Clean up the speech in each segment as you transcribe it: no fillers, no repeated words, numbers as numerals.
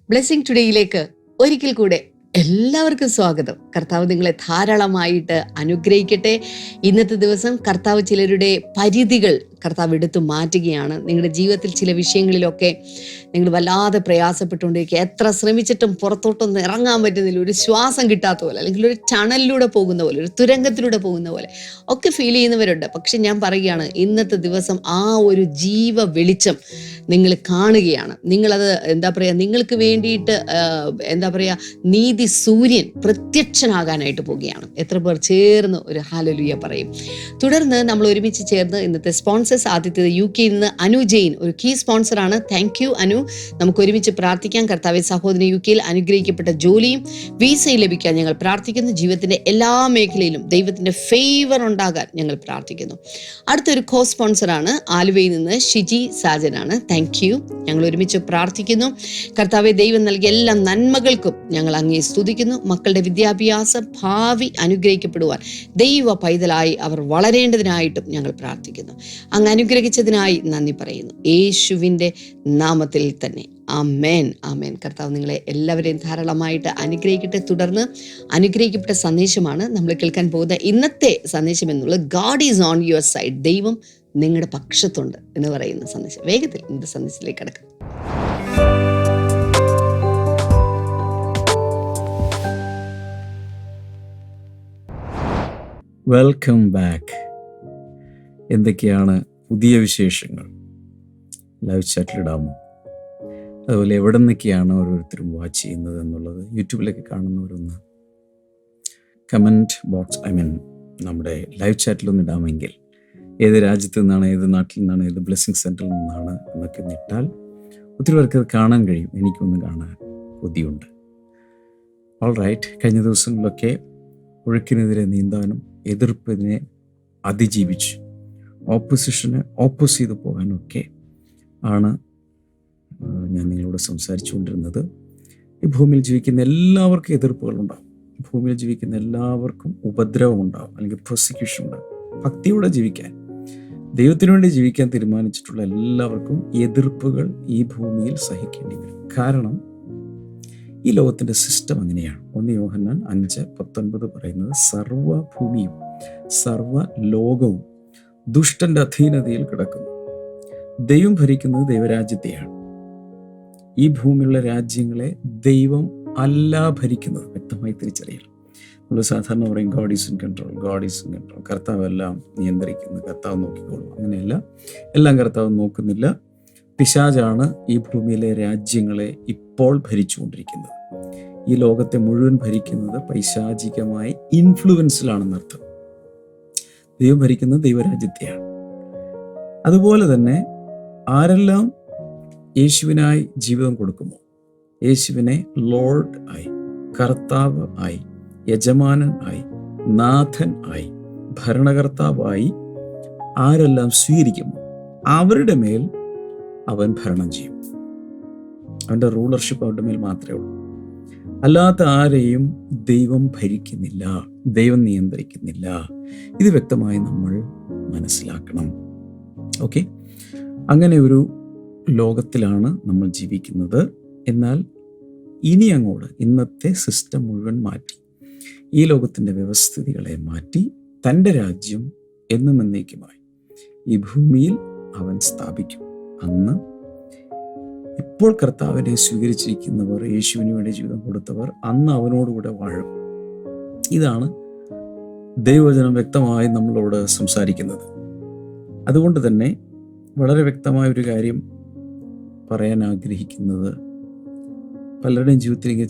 Blessing ടുഡേയിലേക്ക് ഒരിക്കൽ കൂടെ എല്ലാവർക്കും സ്വാഗതം. കർത്താവ് നിങ്ങളെ ധാരാളമായിട്ട് അനുഗ്രഹിക്കട്ടെ. ഇന്നത്തെ ദിവസം കർത്താവ് ചിലരുടെ പരിധികൾ കർത്താവ് എടുത്തു മാറ്റുകയാണ്. നിങ്ങളുടെ ജീവിതത്തിൽ ചില വിഷയങ്ങളിലൊക്കെ നിങ്ങൾ വല്ലാതെ പ്രയാസപ്പെട്ടുകൊണ്ടിരിക്കുക, എത്ര ശ്രമിച്ചിട്ടും പുറത്തോട്ടൊന്നും ഇറങ്ങാൻ പറ്റുന്നില്ല, ഒരു ശ്വാസം കിട്ടാത്ത പോലെ, അല്ലെങ്കിൽ ഒരു ടണലിലൂടെ പോകുന്ന പോലെ, ഒരു തുരങ്കത്തിലൂടെ പോകുന്ന പോലെ ഒക്കെ ഫീൽ ചെയ്യുന്നവരുണ്ട്. പക്ഷെ ഞാൻ പറയുകയാണ്, ഇന്നത്തെ ദിവസം ആ ഒരു ജീവ വെളിച്ചം നിങ്ങൾ കാണുകയാണ്. നിങ്ങളത് നിങ്ങൾക്ക് വേണ്ടിയിട്ട് നീതി സൂര്യൻ പ്രത്യക്ഷനാകാനായിട്ട് പോവുകയാണ്. എത്ര പേർ ചേർന്ന് ഒരു ഹല്ലേലൂയ പറയും. തുടർന്ന് നമ്മൾ ഒരുമിച്ച് ചേർന്ന് ഇന്നത്തെ സ്പോൺസേഴ്സ്, ആദ്യത്തേത് UK നിന്ന് അനു ജെയിൻ, ഒരു കീ സ്പോൺസറാണ്. Thank you Anu. നമുക്ക് ഒരുമിച്ച് പ്രാർത്ഥിക്കാം. കർത്താവേ, സഹോദരൻ UK അനുഗ്രഹിക്കപ്പെട്ട ജോലിയും വിസയും ലഭിക്കാൻ ഞങ്ങൾ പ്രാർത്ഥിക്കുന്നു. ജീവിതത്തിന്റെ എല്ലാ മേഖലയിലും ദൈവത്തിന്റെ ഫേവർ ഉണ്ടാകാൻ ഞങ്ങൾ പ്രാർത്ഥിക്കുന്നു. അടുത്തൊരു കോ സ്പോൺസറാണ് ആലുവയിൽ നിന്ന് ഷിജി സാജനാണ്. Thank you. ഞങ്ങൾ ഒരുമിച്ച് പ്രാർത്ഥിക്കുന്നു. കർത്താവെ, ദൈവം നൽകിയ എല്ലാ നന്മകൾക്കും ഞങ്ങൾ അങ്ങേ സ്തുതിക്കുന്നു. മക്കളുടെ വിദ്യാഭ്യാസ ഭാവി അനുഗ്രഹിക്കപ്പെടുവാൻ ദൈവ പൈതലായി അവർ വളരേണ്ടതിനായിട്ടും ഞങ്ങൾ പ്രാർത്ഥിക്കുന്നു. അങ്ങ് അനുഗ്രഹിച്ചതിനായി നന്ദി പറയുന്നു, യേശുവിൻ്റെ നാമത്തിൽ തന്നെ. ആമേൻ, ആമേൻ. കർത്താവ് നിങ്ങളെ എല്ലാവരെയും ധാരാളമായിട്ട് അനുഗ്രഹിക്കട്ടെ. തുടർന്ന് അനുഗ്രഹിക്കപ്പെട്ട സന്ദേശമാണ് നമ്മൾ കേൾക്കാൻ പോകുന്ന ഇന്നത്തെ സന്ദേശം എന്നുള്ളത് God is on your side, ദൈവം നിങ്ങളുടെ പക്ഷത്തുണ്ട് എന്ന് പറയുന്ന സന്ദേശം. വേഗത്തിൽ ഇന്നത്തെ സന്ദേശത്തിലേക്ക് കടക്കാം. Welcome back. എന്തൊക്കെയാണ് പുതിയ വിശേഷങ്ങൾ? ലൈവ് ചാറ്റിലിടാമോ? അതുപോലെ എവിടെ നിന്നൊക്കെയാണ് ഓരോരുത്തരും വാച്ച് ചെയ്യുന്നത് എന്നുള്ളത് യൂട്യൂബിലൊക്കെ കാണുന്നവരൊന്ന് കമൻറ്റ് ബോക്സ്, നമ്മുടെ ലൈവ് ചാറ്റിലൊന്ന് ഇടാമെങ്കിൽ, ഏത് രാജ്യത്തു നിന്നാണ്, ഏത് നാട്ടിൽ നിന്നാണ്, ഏത് ബ്ലെസ്സിങ് സെൻറ്ററിൽ നിന്നാണ് എന്നൊക്കെ ഇട്ടാൽ ഒത്തിരി പേർക്ക് അത് കാണാൻ കഴിയും. എനിക്കൊന്ന് കാണാൻ കൊതിയുണ്ട്. All right. കഴിഞ്ഞ ദിവസങ്ങളിലൊക്കെ ഒഴുക്കിനെതിരെ നീന്താനും എതിർപ്പിനെ അതിജീവിച്ച് ഓപ്പോസിഷനെ ഓപ്പോസ് ചെയ്ത് പോകാനൊക്കെ ആണ് ഞാൻ നിങ്ങളോട് സംസാരിച്ചു കൊണ്ടിരുന്നത്. ഈ ഭൂമിയിൽ ജീവിക്കുന്ന എല്ലാവർക്കും എതിർപ്പുകളുണ്ടാകും. ഭൂമിയിൽ ജീവിക്കുന്ന എല്ലാവർക്കും ഉപദ്രവം ഉണ്ടാകും, അല്ലെങ്കിൽ പ്രോസിക്യൂഷൻ ഉണ്ടാകും. ഭക്തിയോടെ ജീവിക്കാൻ, ദൈവത്തിനു വേണ്ടി ജീവിക്കാൻ തീരുമാനിച്ചിട്ടുള്ള എല്ലാവർക്കും എതിർപ്പുകൾ ഈ ഭൂമിയിൽ സഹിക്കേണ്ടി വരും. കാരണം ഈ ലോകത്തിൻ്റെ സിസ്റ്റം അങ്ങനെയാണ്. 1 യോഹന്നാൻ 5:19 പറയുന്നത്, സർവ്വഭൂമിയും സർവ്വ ലോകവും ദുഷ്ടന്റെ അധീനതയിൽ കിടക്കുന്നു. ദൈവം ഭരിക്കുന്നത് ദൈവരാജ്യത്തെയാണ്. ഈ ഭൂമിയിലുള്ള രാജ്യങ്ങളെ ദൈവം അല്ല ഭരിക്കുന്നത്. വ്യക്തമായി തിരിച്ചറിയണം. നമ്മൾ സാധാരണ പറയും God is in control, God is in control, കർത്താവ് എല്ലാം നിയന്ത്രിക്കുന്നു, കർത്താവ് നോക്കിക്കോളും. അങ്ങനെയല്ല, എല്ലാം കർത്താവ് നോക്കുന്നില്ല. പിശാചാണ് ഈ ഭൂമിയിലെ രാജ്യങ്ങളെ ഇപ്പോൾ ഭരിച്ചുകൊണ്ടിരിക്കുന്നത്. ഈ ലോകത്തെ മുഴുവൻ ഭരിക്കുന്നത് പൈശാചികമായ ഇൻഫ്ലുവൻസിലാണെന്നർത്ഥം. ദൈവം ഭരിക്കുന്നത് ദൈവരാജ്യത്തെയാണ്. അതുപോലെ തന്നെ ആരെല്ലാം യേശുവിനായി ജീവിതം കൊടുക്കുമോ, യേശുവിനെ ലോർഡ് ആയി, കർത്താവ് ആയി, യജമാനൻ ആയി, നാഥൻ ആയി, ഭരണകർത്താവായി ആരെല്ലാം സ്വീകരിക്കുമോ അവരുടെ മേൽ അവൻ ഭരണം ചെയ്യും. അവൻ്റെ റൂളർഷിപ്പ് അവരുടെ മേൽ മാത്രമേ ഉള്ളൂ. അല്ലാത്ത ആരെയും ദൈവം ഭരിക്കുന്നില്ല, ദൈവം നിയന്ത്രിക്കുന്നില്ല. ഇത് വ്യക്തമായി നമ്മൾ മനസ്സിലാക്കണം. ഓക്കെ, അങ്ങനെ ഒരു ലോകത്തിലാണ് നമ്മൾ ജീവിക്കുന്നത്. എന്നാൽ ഇനി അങ്ങോട്ട് ഇന്നത്തെ സിസ്റ്റം മുഴുവൻ മാറ്റി, ഈ ലോകത്തിൻ്റെ വ്യവസ്ഥിതികളെ മാറ്റി തൻ്റെ രാജ്യം എന്നും എന്നേക്കുമായി ഈ ഭൂമിയിൽ അവൻ സ്ഥാപിക്കും. അന്ന് ഇപ്പോൾ കർത്താവിനെ സ്വീകരിച്ചിരിക്കുന്നവർ, യേശുവിന് വേണ്ടി ജീവിതം കൊടുത്തവർ, അന്ന് അവനോടുകൂടെ വാഴും. ഇതാണ് ദൈവവചനം വ്യക്തമായി നമ്മളോട് സംസാരിക്കുന്നത്. അതുകൊണ്ട് തന്നെ വളരെ വ്യക്തമായ ഒരു കാര്യം പറയാൻ ആഗ്രഹിക്കുന്നത്, പലരുടെയും ജീവിതത്തിൽ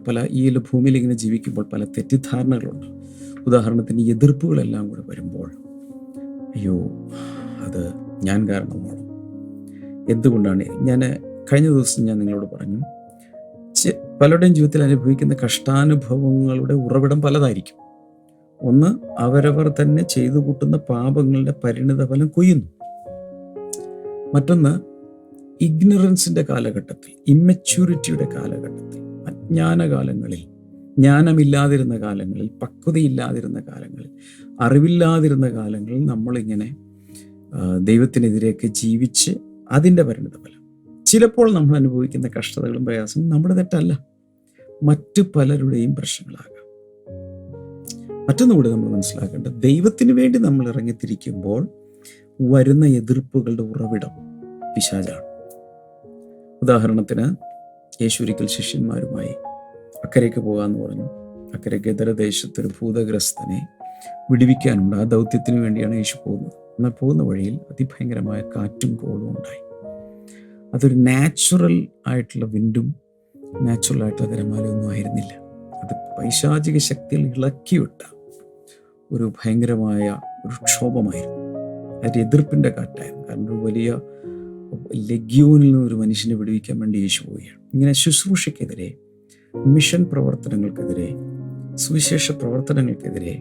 പല ഈ ഭൂമിയിൽ ഇങ്ങനെ ജീവിക്കുമ്പോൾ പല തെറ്റിദ്ധാരണകളുണ്ട്. ഉദാഹരണത്തിന് എതിർപ്പുകളെല്ലാം കൂടെ വരുമ്പോൾ, അയ്യോ അത് ഞാൻ കാരണമാണ്, എന്തുകൊണ്ടാണ്? കഴിഞ്ഞ ദിവസം ഞാൻ നിങ്ങളോട് പറഞ്ഞു, പലരുടെയും ജീവിതത്തിൽ അനുഭവിക്കുന്ന കഷ്ടാനുഭവങ്ങളുടെ ഉറവിടം പലതായിരിക്കും. ഒന്ന്, അവരവർ തന്നെ ചെയ്തു കൂട്ടുന്ന പാപങ്ങളുടെ പരിണിതഫലം കൊയ്യുന്നു. മറ്റൊന്ന്, ഇഗ്നറൻസിൻ്റെ കാലഘട്ടത്തിൽ, ഇമ്മച്യൂരിറ്റിയുടെ കാലഘട്ടത്തിൽ, അജ്ഞാനകാലങ്ങളിൽ, ജ്ഞാനമില്ലാതിരുന്ന കാലങ്ങളിൽ, പക്വതയില്ലാതിരുന്ന കാലങ്ങളിൽ, അറിവില്ലാതിരുന്ന കാലങ്ങളിൽ നമ്മളിങ്ങനെ ദൈവത്തിനെതിരെയൊക്കെ ജീവിച്ച് അതിൻ്റെ പരിണിതഫലം. ചിലപ്പോൾ നമ്മൾ അനുഭവിക്കുന്ന കഷ്ടതകളും പ്രയാസങ്ങളും നമ്മുടെ തെറ്റല്ല, മറ്റു പലരുടെയും പ്രശ്നങ്ങളാകാം. മറ്റൊന്നുകൂടി നമ്മൾ മനസ്സിലാക്കേണ്ടത്, ദൈവത്തിന് വേണ്ടി നമ്മൾ ഇറങ്ങിത്തിരിക്കുമ്പോൾ വരുന്ന എതിർപ്പുകളുടെ ഉറവിടം പിശാചാണ്. ഉദാഹരണത്തിന്, യേശു ഒരിക്കൽ ശിഷ്യന്മാരുമായി അക്കരയ്ക്ക് പോകാമെന്ന് പറഞ്ഞു. അക്കരയ്ക്ക് ഇതര ദേശത്തൊരു ഭൂതഗ്രസ്തനെ വിടുവിക്കാനുണ്ട്. ആ ദൗത്യത്തിന് വേണ്ടിയാണ് യേശു പോകുന്നത്. എന്നാൽ പോകുന്ന വഴിയിൽ അതിഭയങ്കരമായ കാറ്റും കോളും ഉണ്ടായി. അതൊരു നാച്ചുറൽ ആയിട്ടുള്ള വിൻഡും നാച്ചുറൽ ആയിട്ടുള്ള തിരമാലയൊന്നും ആയിരുന്നില്ല. അത് പൈശാചിക ശക്തിയിൽ ഇളക്കിവിട്ട ഒരു ഭയങ്കരമായ ഒരു ക്ഷോഭമായിരുന്നു. അതിൻ്റെ എതിർപ്പിൻ്റെ കാറ്റായിരുന്നു. കാരണം ഒരു വലിയ ലഗ്യൂനിൽ നിന്ന് ഒരു മനുഷ്യനെ വിടുവിക്കാൻ വേണ്ടി യേശു പോവുകയാണ്. ഇങ്ങനെ ശുശ്രൂഷയ്ക്കെതിരെ, മിഷൻ പ്രവർത്തനങ്ങൾക്കെതിരെ, സുവിശേഷ പ്രവർത്തനങ്ങൾക്കെതിരെ,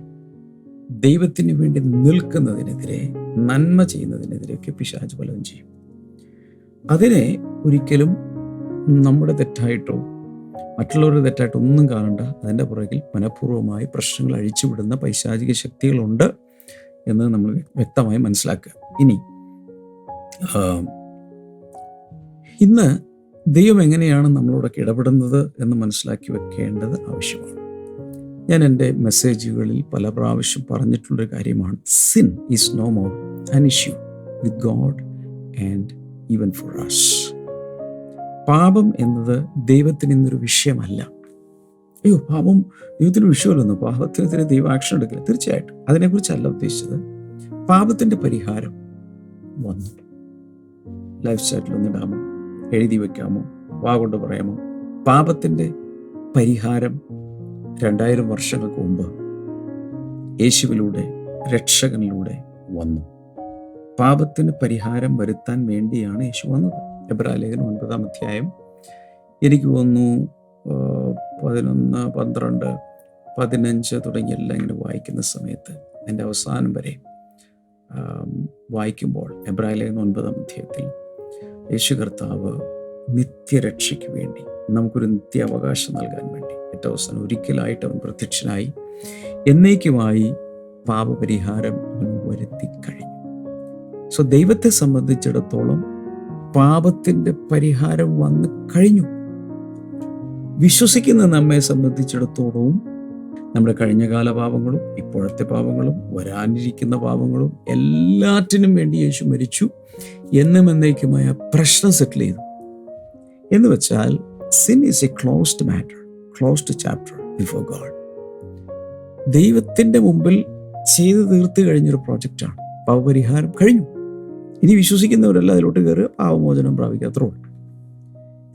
ദൈവത്തിന് വേണ്ടി നിൽക്കുന്നതിനെതിരെ, നന്മ ചെയ്യുന്നതിനെതിരെയൊക്കെ പിശാച് പലതും ചെയ്യും. അതിനെ ഒരിക്കലും നമ്മുടെ തെറ്റായിട്ടോ മറ്റുള്ളവരുടെ തെറ്റായിട്ടോ ഒന്നും കാണണ്ട. അതിൻ്റെ പുറകിൽ മനഃപൂർവ്വമായി പ്രശ്നങ്ങൾ അഴിച്ചുവിടുന്ന പൈശാചിക ശക്തികളുണ്ട് എന്ന് നമ്മൾ വ്യക്തമായി മനസ്സിലാക്കുക. ഇനി ഇന്ന് ദൈവം എങ്ങനെയാണ് നമ്മളോടൊക്കെ ഇടപെടുന്നത് എന്ന് മനസ്സിലാക്കി വെക്കേണ്ടത് ആവശ്യമാണ്. ഞാൻ എൻ്റെ മെസ്സേജുകളിൽ പല പ്രാവശ്യം പറഞ്ഞിട്ടുള്ളൊരു കാര്യമാണ്, sin is no more an issue with God and even for us. പാപം എന്നത് ദൈവത്തിന് ഇന്നൊരു വിഷയമല്ല. അയ്യോ, പാപം ദൈവത്തിന് വിഷയമല്ലെന്നോ, പാപത്തിനെതിരെ ദൈവം ആക്ഷൻ എടുക്കില്ല. തീർച്ചയായിട്ടും അതിനെക്കുറിച്ചല്ല ഉദ്ദേശിച്ചത്. പാപത്തിൻ്റെ പരിഹാരം വന്നു. ലൈഫ് ചാറ്റിലൊന്നിടാമോ, എഴുതി വെക്കാമോ, വാ കൊണ്ട് പറയാമോ? പാപത്തിൻ്റെ പരിഹാരം 2000 വർഷങ്ങൾക്ക് മുമ്പ് യേശുവിലൂടെ, രക്ഷകനിലൂടെ വന്നു. പാപത്തിന് പരിഹാരം വരുത്താൻ വേണ്ടിയാണ് യേശു വന്നത്. എബ്രായലേഖനം 9-ാം അധ്യായം എനിക്ക് തോന്നുന്നു 11, 12, 15 തുടങ്ങിയെല്ലാം ഇങ്ങനെ വായിക്കുന്ന സമയത്ത് എൻ്റെ അവസാനം വരെ വായിക്കുമ്പോൾ എബ്രായലേഖനം 9-ാം അധ്യായത്തിൽ യേശു കർത്താവ് നിത്യരക്ഷയ്ക്ക് വേണ്ടി നമുക്കൊരു നിത്യാവകാശം നൽകാൻ വേണ്ടി ഏറ്റവും അവസാനം ഒരിക്കലായിട്ട് അവൻ പ്രത്യക്ഷനായി എന്നേക്കുമായി പാപപരിഹാരം അവൻ വരുത്തി കഴിഞ്ഞു. സോ ദൈവത്തെ സംബന്ധിച്ചിടത്തോളം പാപത്തിൻ്റെ പരിഹാരം വന്നു കഴിഞ്ഞു. വിശ്വസിക്കുന്ന നമ്മെ സംബന്ധിച്ചിടത്തോളവും നമ്മുടെ കഴിഞ്ഞകാല പാപങ്ങളും ഇപ്പോഴത്തെ പാപങ്ങളും വരാനിരിക്കുന്ന പാപങ്ങളും എല്ലാറ്റിനും വേണ്ടി യേശു മരിച്ചു. എന്നും എന്നേക്കുമായ പ്രശ്നം സെറ്റിൽ ചെയ്തു. എന്ന് വെച്ചാൽ sin is a closed matter, closed chapter before God. ദൈവത്തിൻ്റെ മുമ്പിൽ ചെയ്തു തീർത്ത് കഴിഞ്ഞൊരു പ്രോജക്റ്റാണ്. പാപപരിഹാരം കഴിഞ്ഞു. ഇനി വിശ്വസിക്കുന്നവരല്ല അതിലോട്ട് കയറുക, പാപമോചനം പ്രാപിക്കാത്രേ ഉള്ളൂ.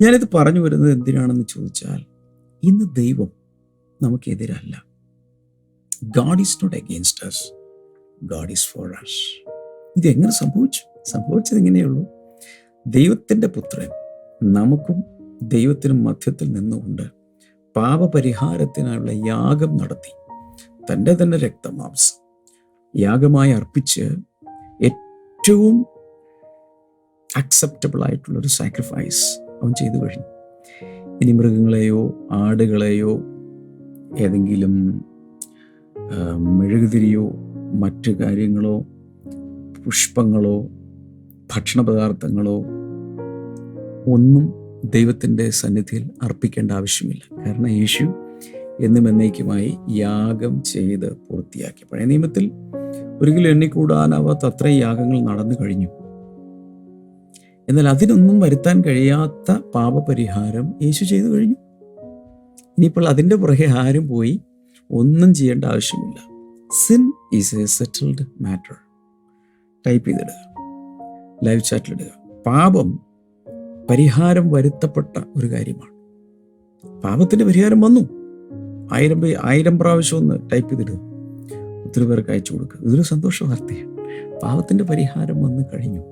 ഞാനിത് പറഞ്ഞു വരുന്നത് എന്തിനാണെന്ന് ചോദിച്ചാൽ, ഇന്ന് ദൈവം നമുക്കെതിരല്ല. God is not against us, God is for us. ഇതെങ്ങനെ സംഭവിച്ചു? സംഭവിച്ചത് ഇങ്ങനെയുള്ളൂ. ദൈവത്തിൻ്റെ പുത്രൻ നമുക്കും ദൈവത്തിനും മധ്യത്തിൽ നിന്നുകൊണ്ട് പാപപരിഹാരത്തിനായുള്ള യാഗം നടത്തി തൻ്റെ തന്നെ രക്തമാംസം യാഗമായി അർപ്പിച്ച് ഏറ്റവും അക്സെപ്റ്റബിൾ ആയിട്ടുള്ളൊരു സാക്രിഫൈസ് അവൻ ചെയ്തു കഴിഞ്ഞു. ഇനി മൃഗങ്ങളെയോ ആടുകളെയോ ഏതെങ്കിലും മെഴുകുതിരിയോ മറ്റു കാര്യങ്ങളോ പുഷ്പങ്ങളോ ഭക്ഷണപദാർത്ഥങ്ങളോ ഒന്നും ദൈവത്തിൻ്റെ സന്നിധിയിൽ അർപ്പിക്കേണ്ട ആവശ്യമില്ല. കാരണം യേശു എന്നും എന്നേക്കുമായി യാഗം ചെയ്ത് പൂർത്തിയാക്കി. പഴയ നിയമത്തിൽ ഒരിക്കലും എണ്ണിക്കൂടാനാവാത്ത അത്രയും യാഗങ്ങൾ നടന്നു കഴിഞ്ഞു. എന്നാൽ അതിനൊന്നും വരുത്താൻ കഴിയാത്ത പാപപരിഹാരം യേശു ചെയ്തു കഴിഞ്ഞു. ഇനിയിപ്പോൾ അതിൻ്റെ പുറകെ ആരും പോയി ഒന്നും ചെയ്യേണ്ട ആവശ്യമില്ല. Sin is a settled matter. Type ചെയ്തിടുക, ലൈവ് ചാറ്റിലിടുക. പാപം പരിഹാരം വരുത്തപ്പെട്ട ഒരു കാര്യമാണ്. പാപത്തിൻ്റെ പരിഹാരം വന്നു. 1000 പ്രാവശ്യം ഒന്ന് ടൈപ്പ് ചെയ്തിടുക, ഒത്തിരി പേർക്ക് അയച്ചു കൊടുക്കുക. ഇതൊരു സന്തോഷ വാർത്തയാണ്. പാപത്തിൻ്റെ പരിഹാരം വന്നു കഴിഞ്ഞു.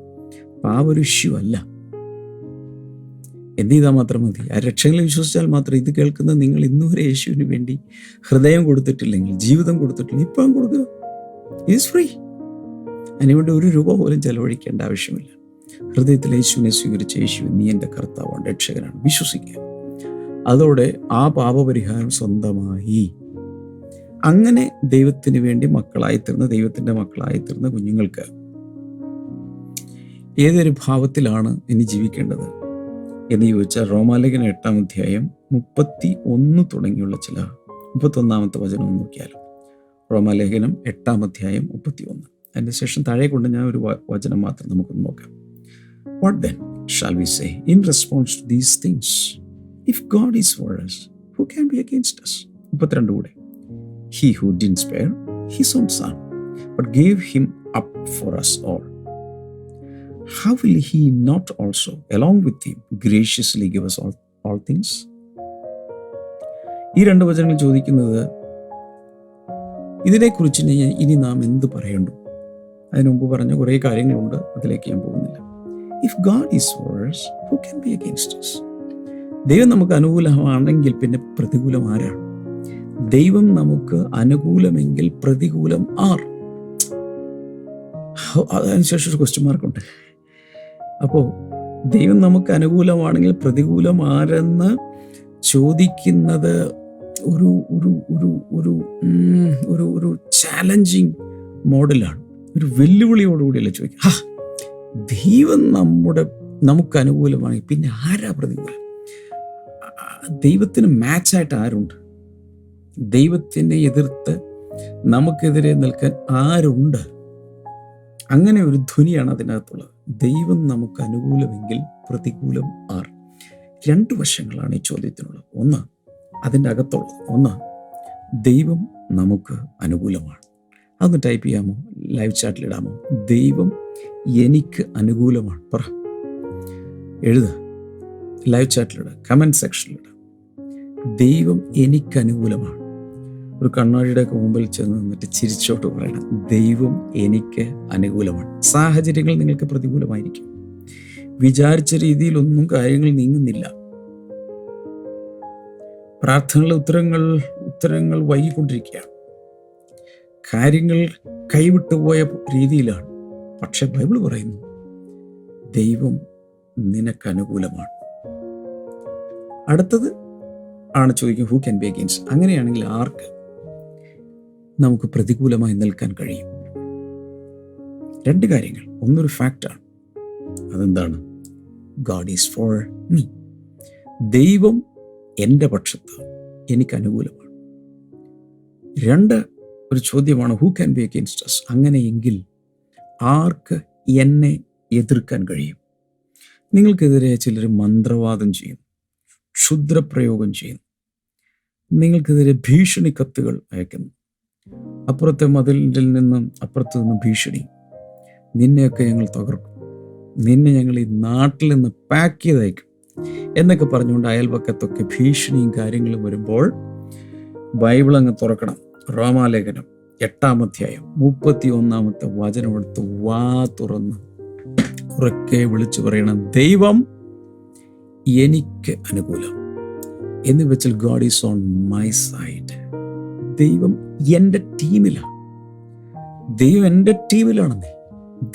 പാപം ഒരു ഇഷ്യൂ അല്ല. എന്ത് ചെയ്താൽ മാത്രം മതി? ആ രക്ഷകളിൽ വിശ്വസിച്ചാൽ മാത്രം. ഇത് കേൾക്കുന്ന നിങ്ങൾ ഇന്നുവരെ യേശുവിന് വേണ്ടി ഹൃദയം കൊടുത്തിട്ടില്ലെങ്കിൽ, ജീവിതം കൊടുത്തിട്ടില്ലെങ്കിൽ, ഇപ്പം കൊടുക്കുക. It's free. അതിനുവേണ്ടി ₹1 പോലും ചെലവഴിക്കേണ്ട ആവശ്യമില്ല. ഹൃദയത്തിൽ യേശുവിനെ സ്വീകരിച്ച യേശു നീ എൻ്റെ കർത്താവാണ്, രക്ഷകനാണ്, വിശ്വസിക്കുക. അതോടെ ആ പാപപരിഹാരം സ്വന്തമായി. അങ്ങനെ ദൈവത്തിന് വേണ്ടി മക്കളായിത്തീർന്ന, ദൈവത്തിൻ്റെ മക്കളായിത്തീർന്ന കുഞ്ഞുങ്ങൾക്ക് ഏതൊരു ഭാവത്തിലാണ് ഇനി ജീവിക്കേണ്ടത്? എന്ന് ചോദിച്ചാൽ റോമാലേഖനം 8-ാം അധ്യായം 31 തുടങ്ങിയുള്ള ചില 31-ാമത്തെ വചനം ഒന്ന് നോക്കിയാലും. റോമാലേഖനം 8-ാം അധ്യായം 31. അതിൻ്റെ ശേഷം താഴെ കൊണ്ട് ഞാൻ ഒരു വചനം മാത്രം നമുക്കൊന്ന് നോക്കാം. What then shall we say in response to these things? If God is for us, who can be against us? 32 കൂടെ. He who didn't spare his own son, but gave him up for us all, how will he not also, along with him, graciously give us all things? ഈ രണ്ട് വചനങ്ങൾ ചോദിക്കുന്നത്, ഇതിനെക്കുറിച്ച് ഇനി നാം എന്ത് പറയണ്ടു? അതിനു മുമ്പ് പറഞ്ഞ കുറേ കാര്യങ്ങളുണ്ട്, അതിലേക്ക് ഞാൻ പോകുന്നില്ല. If God is for us, who can be against us? ദൈവം നമുക്ക് അനുകൂലമാണെങ്കിൽ പിന്നെ പ്രതികൂലം ആരാണ്? ദൈവം നമുക്ക് അനുകൂലമെങ്കിൽ പ്രതികൂലം ആർ? അതിനുശേഷം ഒരു ക്വസ്റ്റ്യൻ മാർക്കുണ്ട്. അപ്പോൾ ദൈവം നമുക്ക് അനുകൂലമാണെങ്കിൽ പ്രതികൂലം ആരെന്ന് ചോദിക്കുന്നത് ഒരു ഒരു ഒരു ഒരു ഒരു ഒരു ചാലഞ്ചിങ് മോഡലാണ്, ഒരു വെല്ലുവിളിയോടുകൂടിയല്ല ചോദിക്കുക. ദൈവം നമുക്ക് അനുകൂലമാണെങ്കിൽ പിന്നെ ആരാ പ്രതികൂലം? ദൈവത്തിന് മാച്ചായിട്ട് ആരുണ്ട്? ദൈവത്തിനെ എതിർത്ത് നമുക്കെതിരെ നിൽക്കാൻ ആരുണ്ട്? അങ്ങനെ ഒരു ധ്വനിയാണ് അതിനകത്തുള്ളത്. ദൈവം നമുക്ക് അനുകൂലമെങ്കിൽ പ്രതികൂലം ആർ? രണ്ട് വശങ്ങളാണ് ഈ ചോദ്യത്തിനുള്ളത്. ഒന്ന് അതിൻ്റെ അകത്തുള്ളത്, ഒന്ന് ദൈവം നമുക്ക് അനുകൂലമാണ്. അതൊന്ന് ടൈപ്പ് ചെയ്യാമോ? ലൈവ് ചാറ്റിലിടാമോ? ദൈവം എനിക്ക് അനുകൂലമാണ്. പറ, എഴുതുക, ലൈവ് ചാറ്റിലിടുക, കമൻറ്റ് സെക്ഷനിലിടുക. ദൈവം എനിക്ക് അനുകൂലമാണ്. ഒരു കണ്ണാടിയുടെ ഒക്കെ മുമ്പിൽ ചെന്ന് നിന്നിട്ട് ചിരിച്ചോട്ട് പറയണം, ദൈവം എനിക്ക് അനുകൂലമാണ്. സാഹചര്യങ്ങൾ നിങ്ങൾക്ക് പ്രതികൂലമായിരിക്കും. വിചാരിച്ച രീതിയിലൊന്നും കാര്യങ്ങൾ നീങ്ങുന്നില്ല. പ്രാർത്ഥനകളുടെ ഉത്തരങ്ങൾ വൈകിക്കൊണ്ടിരിക്കുകയാണ്. കാര്യങ്ങൾ കൈവിട്ടുപോയ രീതിയിലാണ്. പക്ഷെ ബൈബിൾ പറയുന്നു, ദൈവം നിനക്ക് അനുകൂലമാണ്. അടുത്തത് ആണ് ചോദിക്കും, ഹൂ ക്യാൻ ബി അഗെയിൻസ്റ്റ്? അങ്ങനെയാണെങ്കിൽ ആർക്ക് നമുക്ക് പ്രതികൂലമായി നിൽക്കാൻ കഴിയും? രണ്ട് കാര്യങ്ങൾ. ഒന്നൊരു ഫാക്റ്റാണ്. അതെന്താണ്? God is for me. ദൈവം എൻ്റെ പക്ഷത്ത്, എനിക്ക് അനുകൂലമാണ്. രണ്ട്, ഒരു ചോദ്യമാണ്, who can be against us? അങ്ങനെയെങ്കിൽ ആർക്ക് എന്നെ എതിർക്കാൻ കഴിയും? നിങ്ങൾക്കെതിരെ ചിലർ മന്ത്രവാദം ചെയ്യുന്നു, ക്ഷുദ്രപ്രയോഗം ചെയ്യുന്നു, നിങ്ങൾക്കെതിരെ ഭീഷണി കത്തുകൾ അയക്കുന്നു. അപ്പുറത്തെ മതിലിൽ നിന്നും അപ്പുറത്ത് നിന്നും ഭീഷണി, നിന്നെയൊക്കെ ഞങ്ങൾ തകർക്കും, നിന്നെ ഞങ്ങൾ ഈ നാട്ടിൽ നിന്ന് പാക്ക് ചെയ്തയക്കും എന്നൊക്കെ പറഞ്ഞുകൊണ്ട് അയൽപക്കത്തൊക്കെ ഭീഷണിയും കാര്യങ്ങളും വരുമ്പോൾ ബൈബിൾ അങ്ങ് തുറക്കണം. റോമാലേഖനം 8-ാം അധ്യായം 31-ാമത്തെ വചനം എടുത്ത് വാ തുറന്ന് ഉറക്കെ വിളിച്ചു പറയണം, ദൈവം എനിക്ക് അനുകൂലം എന്ന് വെച്ചാൽ God is on my side. ദൈവം എൻ്റെ ടീമിലാണ്. ദൈവം എൻ്റെ ടീമിലാണെന്നേ.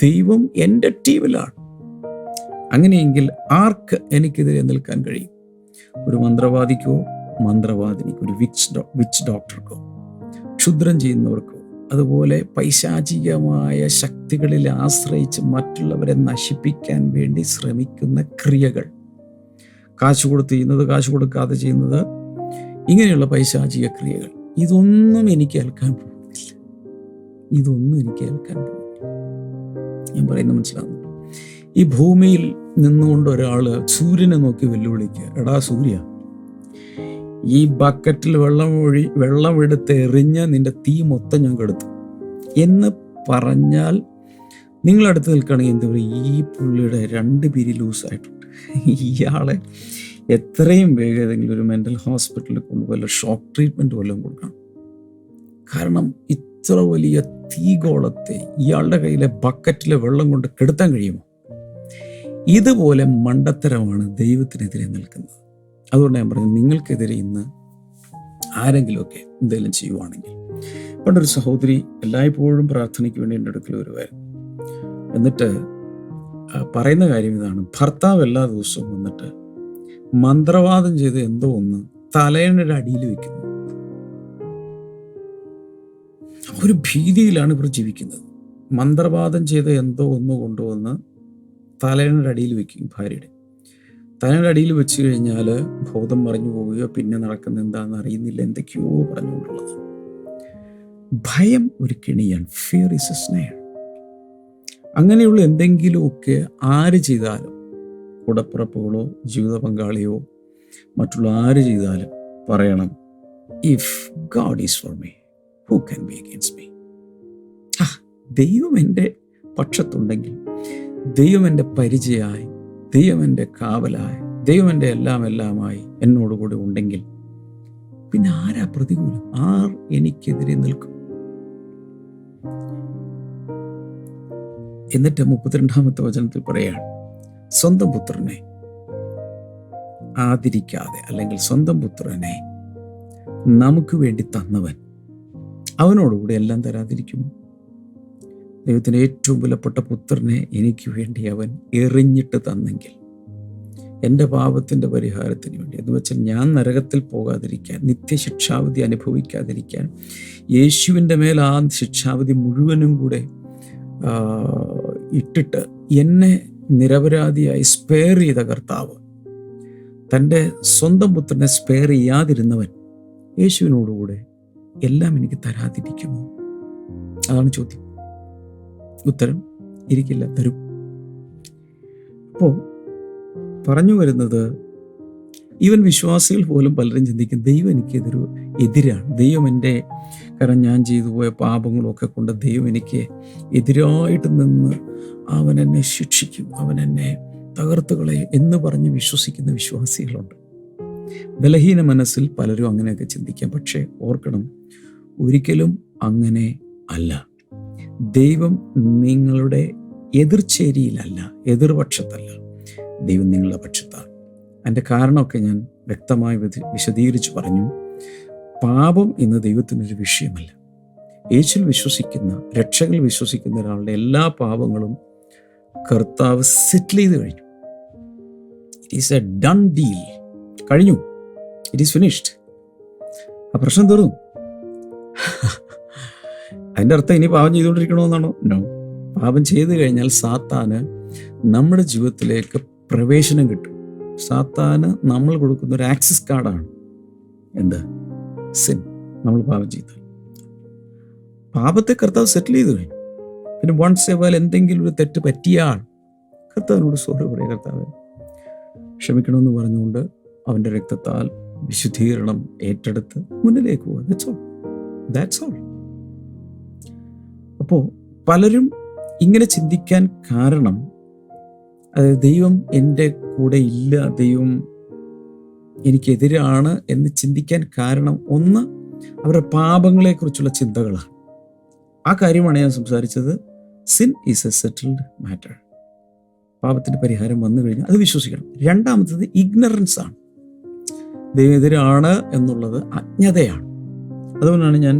ദൈവം എൻ്റെ ടീമിലാണ്. അങ്ങനെയെങ്കിൽ ആർക്ക് എനിക്കെതിരെ നിൽക്കാൻ കഴിയും? ഒരു മന്ത്രവാദിക്കോ മന്ത്രവാദിനിക്കോ, ഒരു വിച്ച് ഡോക്ടർക്കോ, ക്ഷുദ്രം ചെയ്യുന്നവർക്കോ, അതുപോലെ പൈശാചികമായ ശക്തികളിൽ ആശ്രയിച്ച് മറ്റുള്ളവരെ നശിപ്പിക്കാൻ വേണ്ടി ശ്രമിക്കുന്ന ക്രിയകൾ, കാശ് കൊടുത്ത് ചെയ്യുന്നത്, കാശ് കൊടുക്കാതെ ചെയ്യുന്നത്, ഇങ്ങനെയുള്ള പൈശാചിക ക്രിയകൾ, ഇതൊന്നും എനിക്ക് ഏൽക്കാൻ പോകുന്നില്ല. ഇതൊന്നും എനിക്ക് ഏൽക്കാൻ പോകുന്നില്ല. ഞാൻ പറയുന്നത് മനസ്സിലാവുന്നു? ഈ ഭൂമിയിൽ നിന്നുകൊണ്ട് ഒരാൾ സൂര്യനെ നോക്കി വെല്ലുവിളിക്കുക, എടാ സൂര്യ, ഈ ബക്കറ്റിൽ വെള്ളം എടുത്ത് എറിഞ്ഞ് നിന്റെ തീ മൊത്തം ഞാൻ കെടുത്തു എന്ന് പറഞ്ഞാൽ നിങ്ങളടുത്ത് നിൽക്കുകയാണെങ്കിൽ എന്താ പറയുക? ഈ പുള്ളിയുടെ 2 പിരി ലൂസായിട്ടുണ്ട്, ഇയാളെ എത്രയും വേഗം ഏതെങ്കിലും ഒരു മെൻ്റൽ ഹോസ്പിറ്റലിൽ കൊണ്ടുപോയി ഷോക്ക് ട്രീറ്റ്മെൻറ്റ് വല്ലതും കൊടുക്കണം. കാരണം ഇത്ര വലിയ തീഗോളത്തെ ഇയാളുടെ കയ്യിലെ ബക്കറ്റിലെ വെള്ളം കൊണ്ട് കെടുത്താൻ കഴിയുമോ? ഇതുപോലെ മണ്ടത്തരമാണ് ദൈവത്തിനെതിരെ നിൽക്കുന്നത്. അതുകൊണ്ട് ഞാൻ പറഞ്ഞു, നിങ്ങൾക്കെതിരെ ഇന്ന് ആരെങ്കിലുമൊക്കെ എന്തെങ്കിലും ചെയ്യുവാണെങ്കിൽ, പണ്ടൊരു സഹോദരി എല്ലായ്പ്പോഴും പ്രാർത്ഥനയ്ക്ക് വേണ്ടി എൻ്റെ അടുക്കൽ വരുമായിരുന്നു. എന്നിട്ട് പറയുന്ന കാര്യം ഇതാണ്, ഭർത്താവ് എല്ലാ ദിവസവും വന്നിട്ട് മന്ത്രവാദം ചെയ്ത് എന്തോ ഒന്ന് തലയുടെ അടിയിൽ വെക്കുന്നു. ഒരു ഭീതിയിലാണ് ഇവർ ജീവിക്കുന്നത്. മന്ത്രവാദം ചെയ്ത് എന്തോ ഒന്ന് കൊണ്ടുവന്ന് തലയുടെ അടിയിൽ വെക്കും. ഭാര്യയുടെ തലയുടെ അടിയിൽ വെച്ച് കഴിഞ്ഞാൽ ബോധം മറിഞ്ഞു പോവുകയോ പിന്നെ നടക്കുന്ന എന്താണെന്ന് അറിയുന്നില്ല, എന്തൊക്കെയോ പറഞ്ഞുകൊണ്ടുള്ളത്. ഭയം ഒരു കെണിയാണ്. ഫിയർ ഇസ് എ സ്നേഹ. അങ്ങനെയുള്ള എന്തെങ്കിലുമൊക്കെ ആര് ചെയ്താലും, കൂടപ്പിറപ്പുകളോ ജീവിത പങ്കാളിയോ മറ്റുള്ള ആര് ചെയ്താലും പറയണം, if God is for me who can be against me. ദൈവം എൻ്റെ പക്ഷത്തുണ്ടെങ്കിൽ, ദൈവം എൻ്റെ പരിചയമായി, ദൈവം എൻ്റെ കാവലായി, ദൈവം എൻ്റെ എല്ലാമായി എന്നോടുകൂടി ഉണ്ടെങ്കിൽ പിന്നെ ആരാ പ്രതികൂലം? ആർ എനിക്കെതിരെ നിൽക്കും? എന്നിട്ട് 32-ാമത്തെ വചനത്തിൽ പറയാണ്, സ്വന്തം പുത്രനെ ആദരിക്കാതെ അല്ലെങ്കിൽ സ്വന്തം പുത്രനെ നമുക്ക് വേണ്ടി തന്നവൻ അവനോടുകൂടി എല്ലാം തരാതിരിക്കുമോ? ദൈവത്തിന് ഏറ്റവും വിലപ്പെട്ട പുത്രനെ എനിക്ക് വേണ്ടി അവൻ എറിഞ്ഞിട്ട് തന്നെങ്കിൽ, എൻ്റെ പാപത്തിൻ്റെ പരിഹാരത്തിന് വേണ്ടി, എന്ന് വെച്ചാൽ ഞാൻ നരകത്തിൽ പോകാതിരിക്കാൻ, നിത്യശിക്ഷാവിധി അനുഭവിക്കാതിരിക്കാൻ, യേശുവിൻ്റെ മേൽ ആ ശിക്ഷാവിധി മുഴുവനും കൂടെ ഇട്ടിട്ട് എന്നെ നിരപരാധിയായി സ്പെയർ ചെയ്ത കർത്താവ്, തൻ്റെ സ്വന്തം പുത്രനെ സ്പെയർ ചെയ്യാതിരുന്നവൻ യേശുവിനോടുകൂടെ എല്ലാം എനിക്ക് തരാതിരിക്കുമോ? അതാണ് ചോദ്യം. ഉത്തരം ഇരിക്കില്ല, തരും. അപ്പോൾ പറഞ്ഞു വരുന്നത്, ഈവൻ വിശ്വാസികൾ പോലും പലരും ചിന്തിക്കും, ദൈവം എനിക്ക് എതിരാണ്, ദൈവം എൻ്റെ, കാരണം ഞാൻ ചെയ്തു പോയ പാപങ്ങളൊക്കെ കൊണ്ട് ദൈവം എനിക്ക് എതിരായിട്ട് നിന്ന് അവൻ എന്നെ ശിക്ഷിക്കും, അവൻ എന്നെ തകർത്തുകളെ എന്ന് പറഞ്ഞ് വിശ്വസിക്കുന്ന വിശ്വാസികളുണ്ട്. ബലഹീന മനസ്സിൽ പലരും അങ്ങനെയൊക്കെ ചിന്തിക്കാം. പക്ഷേ ഓർക്കണം, ഒരിക്കലും അങ്ങനെ അല്ല. ദൈവം നിങ്ങളുടെ എതിർചേരിയിലല്ല, എതിർപക്ഷത്തല്ല, ദൈവം നിങ്ങളുടെ പക്ഷത്താണ്. അതിൻ്റെ കാരണമൊക്കെ ഞാൻ വ്യക്തമായി വിശദീകരിച്ച് പറഞ്ഞു. പാപം ഇന്ന് ദൈവത്തിനൊരു വിഷയമല്ല. യേശുവിൽ വിശ്വസിക്കുന്ന, രക്ഷകളിൽ വിശ്വസിക്കുന്ന ഒരാളുടെ എല്ലാ പാപങ്ങളും കർത്താവ് സെറ്റിൽ ചെയ്ത് കഴിഞ്ഞു. It is A done deal. കഴിഞ്ഞു, ഇറ്റ് ഈസ് ഫിനിഷ്ഡ്. ആ പ്രശ്നം തീർന്നു. അതിൻ്റെ അർത്ഥം ഇനി പാപം ചെയ്തുകൊണ്ടിരിക്കണമെന്നാണോ? നോ. പാപം ചെയ്തു കഴിഞ്ഞാൽ സാത്താന് നമ്മുടെ ജീവിതത്തിലേക്ക് പ്രവേശനം കിട്ടും. സാത്താന് നമ്മൾ കൊടുക്കുന്ന ഒരു ആക്സസ് കാർഡാണ് എന്ത്? സിൻ. നമ്മൾ പാപം ചെയ്താൽ പാപത്തെ കർത്താവ് സെറ്റിൽ ചെയ്തു കഴിഞ്ഞു. പിന്നെ വൺസ് എ വൈൽ എന്തെങ്കിലും ഒരു തെറ്റ് പറ്റിയാൽ കർത്താവിനോട് സോറി പറയുക, കർത്താവ് ക്ഷമിക്കണമെന്ന് പറഞ്ഞുകൊണ്ട് അവൻ്റെ രക്തത്താൽ വിശുദ്ധീകരണം ഏറ്റെടുത്ത് മുന്നിലേക്ക് പോവുക. That's all. അപ്പോൾ പലരും ഇങ്ങനെ ചിന്തിക്കാൻ കാരണം, ദൈവം എൻ്റെ കൂടെ ഇല്ല, ദൈവം എനിക്കെതിരാണ് എന്ന് ചിന്തിക്കാൻ കാരണം, ഒന്ന് അവരുടെ പാപങ്ങളെക്കുറിച്ചുള്ള ചിന്തകളാണ്. ആ കാര്യമാണ് ഞാൻ സംസാരിച്ചത്. Sin is a settled matter. പാപത്തിൻ്റെ പരിഹാരം വന്നു കഴിഞ്ഞാൽ അത് വിശ്വസിക്കണം. രണ്ടാമത്തത് ഇഗ്നറൻസ് ആണ്. ദൈവം എതിരാണ് എന്നുള്ളത് അജ്ഞതയാണ്. അതുകൊണ്ടാണ് ഞാൻ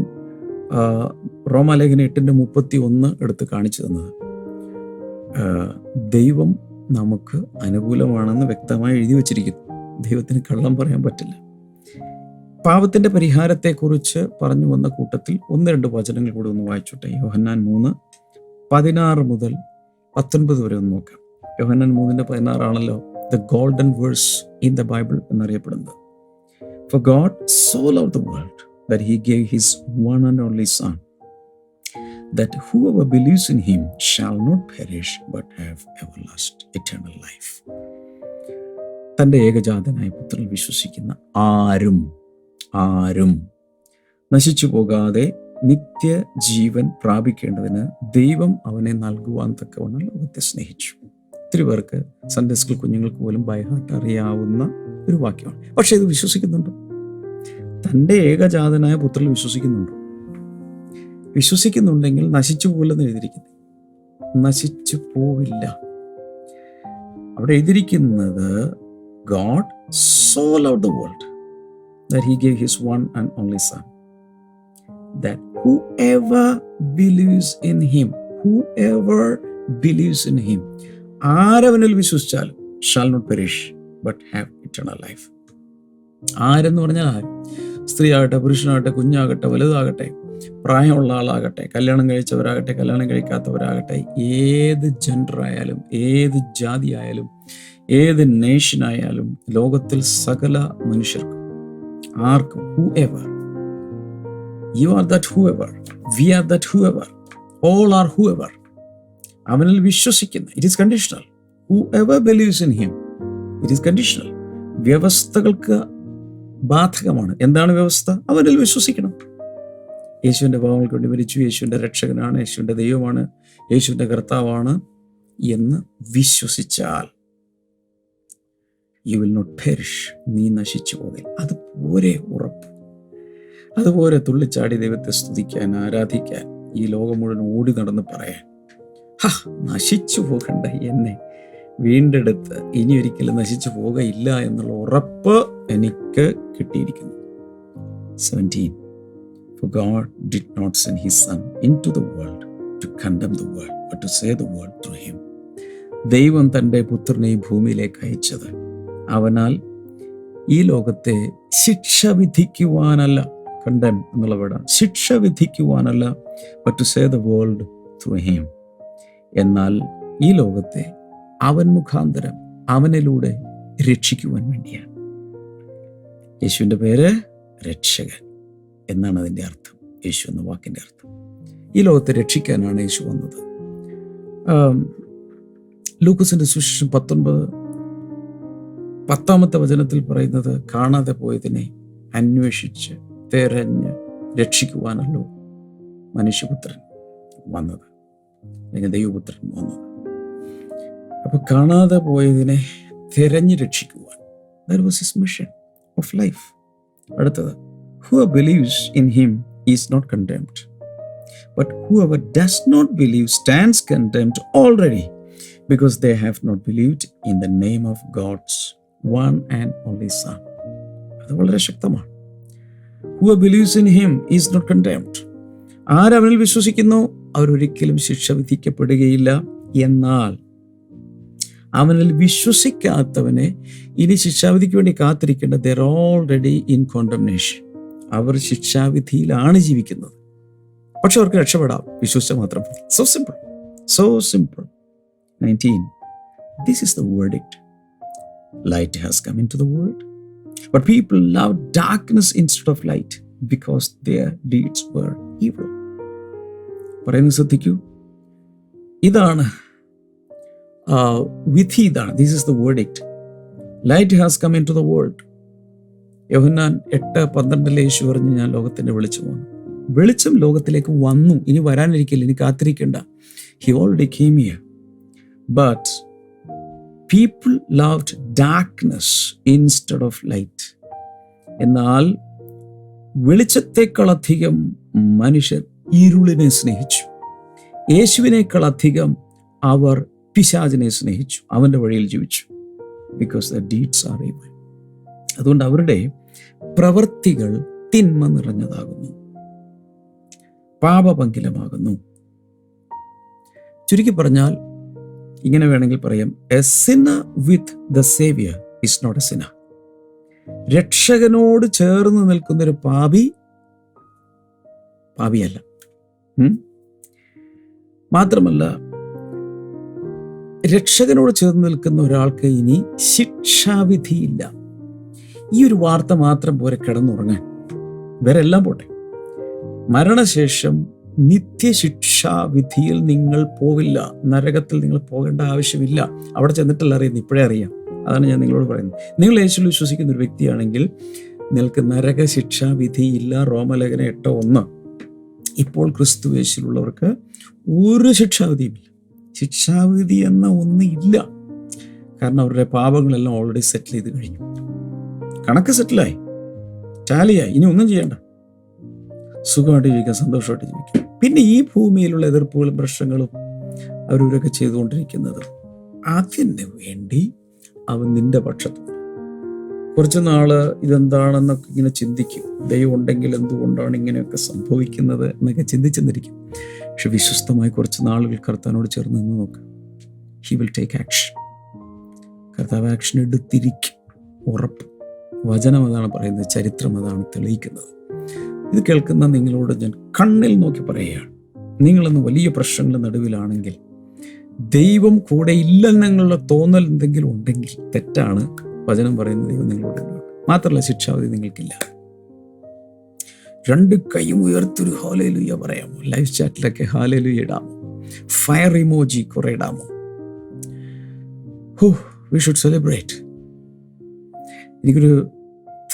റോമാലേഖനം 8:31 എടുത്ത് കാണിച്ചു തന്നത്. ദൈവം നമുക്ക് അനുകൂലമാണെന്ന് വ്യക്തമായി എഴുതി വച്ചിരിക്കുന്നു. ദൈവത്തിന് കള്ളം പറയാൻ പറ്റില്ല. പാപത്തിൻ്റെ പരിഹാരത്തെക്കുറിച്ച് പറഞ്ഞു വന്ന കൂട്ടത്തിൽ 1-2 വചനങ്ങൾ കൂടി ഒന്ന് വായിച്ചോട്ടെ. യോഹന്നാൻ 3:16 മുതൽ 19 വരെ ഒന്ന് നോക്കാം. യോഹന്നാൻ 3:16 ആണല്ലോ the golden verse in the Bible എന്നറിയപ്പെടുന്നത്. For God so loved the world that he gave his one and only son, that whoever believes in him shall not perish but have everlasting eternal life. തൻ്റെ ഏകജാതനായ പുത്രനിൽ വിശ്വസിക്കുന്ന ആരും നശിച്ചു പോകാതെ നിത്യജീവൻ പ്രാപിക്കേണ്ടതിന് ദൈവം അവനെ നൽകുവാൻ തക്കവണ്ണം ലോകത്തെ സ്നേഹിച്ചു. ഒത്തിരി പേർക്ക് സൺഡേ സ്കൂൾ കുഞ്ഞുങ്ങൾക്ക് പോലും ബൈഹാർട്ട് അറിയാവുന്ന ഒരു വാക്യമാണ്. പക്ഷെ ഇത് വിശ്വസിക്കുന്നുണ്ടോ? തൻ്റെ ഏകജാതനായ പുത്രനിൽ വിശ്വസിക്കുന്നുണ്ടോ? വിശ്വസിക്കുന്നുണ്ടെങ്കിൽ നശിച്ചു പോകില്ലെന്ന് എഴുതിയിരിക്കുന്നത്. നശിച്ചു പോവില്ല. അവിടെ എഴുതിയിരിക്കുന്നത് God so loved the world that he gave his one and only son, that whoever believes in him, ആരവനിൽ വിശ്വസിച്ചാലും shall not perish but have eternal life. ആരെന്ന് പറഞ്ഞാൽ ആര്? സ്ത്രീ ആകട്ടെ, പുരുഷനാകട്ടെ, കുഞ്ഞാകട്ടെ, വലുതാകട്ടെ, പ്രായമുള്ള ആളാകട്ടെ, കല്യാണം കഴിച്ചവരാകട്ടെ, കല്യാണം കഴിക്കാത്തവരാകട്ടെ, ഏത് ജെൻഡർ ആയാലും, ഏത് ജാതി ആയാലും, ഏത് നേഷനായാലും ലോകത്തിൽ സകല മനുഷ്യർക്കും ആർക്കും whoever, you are that whoever, we are that whoever, all are whoever. അവനിൽ വിശ്വസിക്കുന്ന, it is conditional. whoever believes in him, it is conditional. വ്യവസ്ഥകൾക്ക് ബാധകമാണ്. എന്താണ് വ്യവസ്ഥ? അവനിൽ വിശ്വസിക്കണം. യേശുവിൻ്റെ പാപങ്ങൾക്ക് വേണ്ടി മരിച്ചു, യേശുവിൻ്റെ രക്ഷകനാണ്, യേശുവിൻ്റെ ദൈവമാണ്, യേശുവിൻ്റെ കർത്താവാണ് എന്ന് വിശ്വസിച്ചാൽ യു വിൽ നോട്ട് പെരിഷ്, നീ നശിച്ചു പോകില്ല. അതുപോലെ ഉറപ്പ്. അതുപോലെ തുള്ളിച്ചാടി ദൈവത്തെ സ്തുതിക്കാൻ, ആരാധിക്കാൻ, ഈ ലോകം മുഴുവൻ ഓടി നടന്ന് പറയാൻ, നശിച്ചു പോകണ്ട എന്നെ വീണ്ടെടുത്ത് ഇനി ഒരിക്കലും നശിച്ചു പോകയില്ല എന്നുള്ള ഉറപ്പ് എനിക്ക് കിട്ടിയിരിക്കുന്നു. 17. For God did not send his son into the world to condemn the world, but to save the world through him. ദൈവം തൻ്റെ പുത്രനെ ഭൂമിയിലേക്ക് അയച്ചത് അവനാൽ ഈ ലോകത്തെ ശിക്ഷ വിധിക്കുവാനല്ല, കണ്ടം എന്നുള്ള വേർഡാണ്, ശിക്ഷ വിധിക്കുവാനല്ല, but to save the world through him. എന്നാൽ ഈ ലോകത്തെ അവൻ മുഖാന്തരം, അവനിലൂടെ രക്ഷിക്കുവാൻ വേണ്ടിയാണ്. യേശുവിൻ്റെ പേര് രക്ഷകൻ എന്നാണ് അതിൻ്റെ അർത്ഥം. യേശു എന്ന വാക്കിൻ്റെ അർത്ഥം ഈ ലോകത്തെ രക്ഷിക്കാനാണ് യേശു വന്നത്. ലൂക്കോസിന്റെ സുവിശേഷം 19:10 വചനത്തിൽ പറയുന്നത്, കാണാതെ പോയതിനെ അന്വേഷിച്ച് തെരഞ്ഞ് രക്ഷിക്കുവാനല്ലോ മനുഷ്യപുത്രൻ വന്നത്, അല്ലെങ്കിൽ ദൈവപുത്രൻ വന്നത്. അപ്പൊ കാണാതെ പോയതിനെ തെരഞ്ഞ് രക്ഷിക്കുവാൻ, that was his mission of life. അടുത്തത്, whoever believes in him is not condemned, but whoever does not believe stands condemned already, because they have not believed in the name of God's one and only Son. അത് വളരെ ശക്തമാണ്. Whoever believes in him is not condemned. ആരവനിൽ വിശ്വസിക്കുന്നു അവരൊരിക്കലും ശിക്ഷ വിധിക്കപ്പെടുകയില്ല. എന്നാൽ അവനിൽ വിശ്വസിക്കാത്തവനെ ഇനി ശിക്ഷാവിധിക്ക് വേണ്ടി കാത്തിരിക്കേണ്ട, ദർ ഓൾറെഡി ഇൻ കോണ്ടംനേഷൻ. അവർ ശിക്ഷാവിധിയിലാണ് ജീവിക്കുന്നത്. പക്ഷെ അവർക്ക് രക്ഷപ്പെടാം, വിശ്വസിച്ചാൽ മാത്രം മതി. So simple, so simple. 19. This is the verdict. Light has come into the world, but people loved darkness instead of light because their deeds were evil. പറയുന്നത് ശ്രദ്ധിക്കൂ. ഇതാണ് വിധി, ഇതാണ്. This is the verdict. Light has come into the world. യോഹന്നാൻ 8:12 യേശു പറഞ്ഞു, ഞാൻ ലോകത്തിന്റെ വെളിച്ചമാണ്. വെളിച്ചം ലോകത്തിലേക്ക് വന്നു, ഇനി വരാനിരിക്കില്ല, ഇനി കാത്തിരിക്കണ്ട. He already came here. But people loved darkness instead of light. എന്നാൽ വെളിച്ചത്തെക്കാളധികം മനുഷ്യർ ഇരുളിനെ സ്നേഹിച്ചു. യേശുവിനേക്കാളധികം അവർ പിശാചിനെ സ്നേഹിച്ചു, അവൻ്റെ വഴിയിൽ ജീവിച്ചു. Because the deeds are evil. അതുകൊണ്ട് അവരുടെ പ്രവൃത്തികൾ തിന്മ നിറഞ്ഞതാകുന്നു, പാപപങ്കിലമാകുന്നു. ചുരുക്കി പറഞ്ഞാൽ ഇങ്ങനെ വേണമെങ്കിൽ പറയാം, a sinner with the saviour is not a sinner. രക്ഷകനോട് ചേർന്ന് നിൽക്കുന്നൊരു പാപിയല്ല. മാത്രമല്ല, രക്ഷകനോട് ചേർന്ന് നിൽക്കുന്ന ഒരാൾക്ക് ഇനി ശിക്ഷാവിധിയില്ല. ഈ ഒരു വാർത്ത മാത്രം പോരെ കിടന്നുറങ്ങാൻ, വേറെ എല്ലാം പോട്ടെ. മരണശേഷം നിത്യശിക്ഷാവിധിയിൽ നിങ്ങൾ പോവില്ല, നരകത്തിൽ നിങ്ങൾ പോകേണ്ട ആവശ്യമില്ല. അവിടെ ചെന്നിട്ടല്ല അറിയുന്നത്, ഇപ്പോഴേ അറിയാം. അതാണ് ഞാൻ നിങ്ങളോട് പറയുന്നത്. നിങ്ങൾ യേശുവിൽ വിശ്വസിക്കുന്ന ഒരു വ്യക്തിയാണെങ്കിൽ നിങ്ങൾക്ക് നരകശിക്ഷാവിധിയില്ല. റോമലേഖനം 8:1. ഇപ്പോൾ ക്രിസ്തു യേശുവിലുള്ളവർക്ക് ഒരു ശിക്ഷാവിധിയുമില്ല. ശിക്ഷാവിധി എന്ന ഒന്ന് ഇല്ല. കാരണം അവരുടെ പാപങ്ങളെല്ലാം ഓൾറെഡി സെറ്റിൽ ചെയ്ത് കഴിഞ്ഞു. കണക്ക് സെറ്റിലായി, ടാലിയായി. ഇനി ഒന്നും ചെയ്യണ്ട, സുഖമായിട്ട് ജീവിക്കാം, സന്തോഷമായിട്ട് ജീവിക്കാം. പിന്നെ ഈ ഭൂമിയിലുള്ള എതിർപ്പുകളും പ്രശ്നങ്ങളും അവരവരൊക്കെ ചെയ്തുകൊണ്ടിരിക്കുന്നത്, അതിന് വേണ്ടി അവൻ നിന്റെ പക്ഷത്ത്. കുറച്ച് നാള് ഇതെന്താണെന്നൊക്കെ ഇങ്ങനെ ചിന്തിക്കും. ദൈവം ഉണ്ടെങ്കിൽ എന്തുകൊണ്ടാണ് ഇങ്ങനെയൊക്കെ സംഭവിക്കുന്നത് എന്നൊക്കെ ചിന്തിച്ചെന്നിരിക്കും. പക്ഷെ വിശ്വസ്തമായി കുറച്ച് നാളുകൾ കർത്താവിനോട് ചേർന്ന് നിന്ന് നോക്ക്. He will take action. കർത്താവ് ആക്ഷൻ എടുത്തിരിക്കും, ഉറപ്പ്. വചനം അതാണ് പറയുന്നത്, ചരിത്രം അതാണ് തെളിയിക്കുന്നത്. ഇത് കേൾക്കുന്ന നിങ്ങളോട് ഞാൻ കണ്ണിൽ നോക്കി പറയുകയാണ്, നിങ്ങളൊന്ന് വലിയ പ്രശ്നങ്ങളുടെ നടുവിലാണെങ്കിൽ ദൈവം കൂടെ ഇല്ലെന്നുള്ള തോന്നൽ എന്തെങ്കിലും ഉണ്ടെങ്കിൽ തെറ്റാണ്. വചനം പറയുന്ന ദൈവം നിങ്ങളോട് മാത്രമല്ല, ശിക്ഷാവധി നിങ്ങൾക്കില്ല. 2 കൈയും ഉയർത്തൊരു ഹല്ലേലൂയ പറയാമോ? ലൈവ് ചാറ്റിലൊക്കെ ഹല്ലേലൂയ ഇടാമോ? ഫയർ ഇമോജി കുറെ ഇടാമോ? We should celebrate. എനിക്കൊരു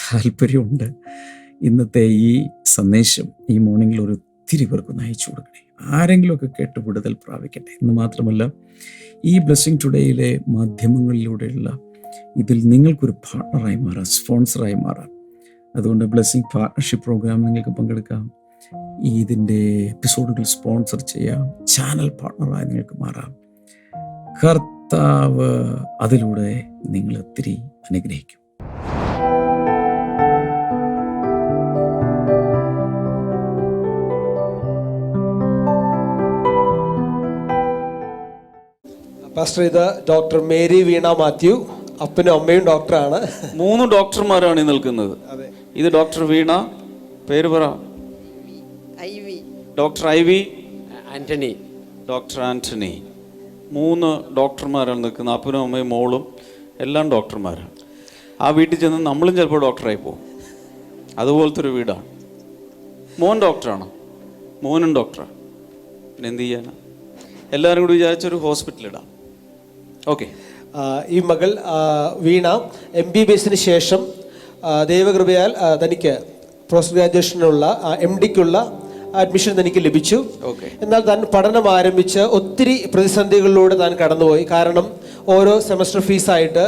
താല്പര്യമുണ്ട്, ഇന്നത്തെ ഈ സന്ദേശം ഈ മോർണിംഗിൽ ഒരു ഒത്തിരി പേർക്ക് അയച്ചു കൊടുക്കണേ. ആരെങ്കിലുമൊക്കെ കേട്ട് വിടുതൽ പ്രാപിക്കട്ടെ എന്ന് മാത്രമല്ല, ഈ ബ്ലെസ്സിങ് ടുഡേയിലെ മാധ്യമങ്ങളിലൂടെയുള്ള ഇതിൽ നിങ്ങൾക്കൊരു പാർട്ണറായി മാറാം, സ്പോൺസറായി മാറാം. അതുകൊണ്ട് ബ്ലെസ്സിങ് പാർട്ണർഷിപ്പ് പ്രോഗ്രാം നിങ്ങൾക്ക് പങ്കെടുക്കാം, ഇതിൻ്റെ എപ്പിസോഡുകൾ സ്പോൺസർ ചെയ്യാം, ചാനൽ പാർട്ണറായി നിങ്ങൾക്ക് മാറാം. കർത്താവ് അതിലൂടെ നിങ്ങൾ ഒത്തിരി അനുഗ്രഹിക്കും. പാസ്റ്റർ, ഇത് ഡോക്ടർ മേരി വീണ മാത്യു, അപ്പനും അമ്മയും ഡോക്ടറാണ്. 3 ഡോക്ടർമാരാണ് ഈ നിൽക്കുന്നത്. ഇത് ഡോക്ടർ വീണ, പേര് പറ. Doctor Ivy, Antony, doctor Antony. 3 ഡോക്ടർമാരാണ് നിൽക്കുന്നത്. അപ്പനും അമ്മയും മോളും എല്ലാം ഡോക്ടർമാരാണ്. ആ വീട്ടിൽ ചെന്ന് നമ്മളും ചിലപ്പോൾ ഡോക്ടറായി പോകും. അതുപോലത്തെ ഒരു വീടാണ്. മോൻ ഡോക്ടറാണ്, മോനും ഡോക്ടറാണ്. പിന്നെ എന്ത് ചെയ്യാനാ? എല്ലാവരും കൂടി വിചാരിച്ചൊരു ഹോസ്പിറ്റലിടാം. ഓക്കെ. ഈ മകൾ വീണ MBBSന് ശേഷം ദൈവകൃപയാൽ തനിക്ക് പോസ്റ്റ് ഗ്രാജുവേഷനുള്ള MDക്കുള്ള അഡ്മിഷൻ തനിക്ക് ലഭിച്ചു. എന്നാൽ താൻ പഠനം ആരംഭിച്ച് ഒത്തിരി പ്രതിസന്ധികളിലൂടെ താൻ കടന്നുപോയി. കാരണം ഓരോ സെമസ്റ്റർ ഫീസായിട്ട്